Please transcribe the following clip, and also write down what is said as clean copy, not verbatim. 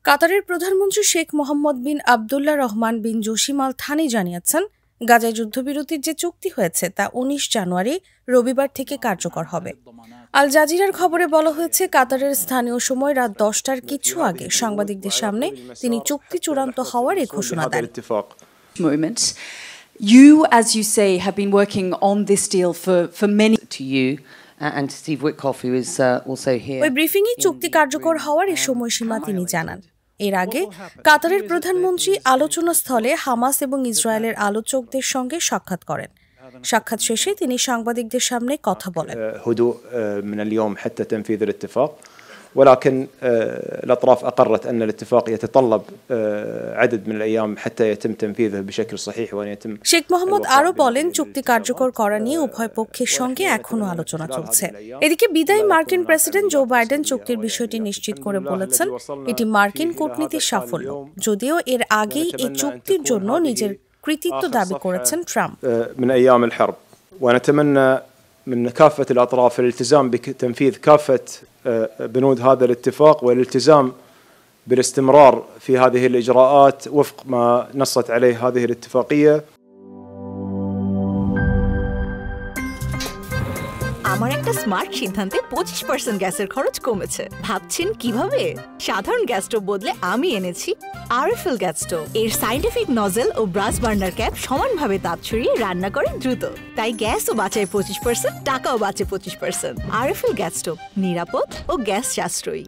কাতারের প্রধানমন্ত্রী শেখ মোহাম্মদ বিন আবদুল্লাহ রহমান বিন Jasim Al Thani জানিয়েছেন, গাজায় যুদ্ধবিরতির যে চুক্তি হয়েছে তা ১৯ জানুয়ারি রবিবার থেকে কার্যকর হবে। আল জাজিরার খবরে বলা হয়েছে, কাতারের স্থানীয় সময় রাত ১০টার কিছু আগে সাংবাদিকদের সামনে তিনি চুক্তি চূড়ান্ত হওয়ার এই ঘোষণা দেন। You, as you say, have been working on this deal for many. To you and to Steve Witkoff, who is also here. ওই ব্রিফিংয়ে চুক্তি কার্যকর হওয়ার এই সময়সীমা তিনি জানান। এর আগে কাতারের প্রধানমন্ত্রী আলোচনা স্থলে হামাস এবং ইসরায়েলের আলোচকদের সঙ্গে সাক্ষাৎ করেন। সাক্ষাৎ শেষে তিনি সাংবাদিকদের সামনে কথা বলেন। ولكن الأطراف أقرت أن الاتفاق يتطلب عدد من الأيام حتى يتم تنفيذه بشكل صحيح وأن يتم শেখ মোহাম্মদ আরও বলেন, চুক্তি কার্যকর করা নিয়ে উভয় পক্ষের সঙ্গে এখনও আলোচনা চলছে। এদিকে বিদায়ী মার্কিন প্রেসিডেন্ট জো বাইডেন চুক্তির বিষয়টি নিশ্চিত করে বলেছেন, এটি মার্কিন কূটনীতির সাফল্য, যদিও এর আগেই এই চুক্তির জন্য নিজের কৃতিত্ব দাবি করেছেন ট্রাম্প। من أيام الحرب ونتمنى من كافة الأطراف الالتزام بتنفيذ كافة بنود هذا الاتفاق والالتزام بالاستمرار في هذه الإجراءات وفق ما نصت عليه هذه الاتفاقية. আমার একটা স্মার্ট সিদ্ধান্তে 25% গ্যাসের খরচ কমেছে। ভাবছেন কিভাবে? সাধারণ গ্যাস স্টোভ বদলে আমি এনেছি আরএফএল গ্যাস স্টোভ। এর সাইন্টিফিক নজল ও ব্রাস বার্নার ক্যাপ সমানভাবে তাপ ছড়িয়ে রান্না করে দ্রুত, তাই গ্যাসও বাঁচায় 25%, টাকাও বাঁচে 25%। আরএফএল গ্যাস স্টোভ নিরাপদ ও গ্যাস সাশ্রয়ী।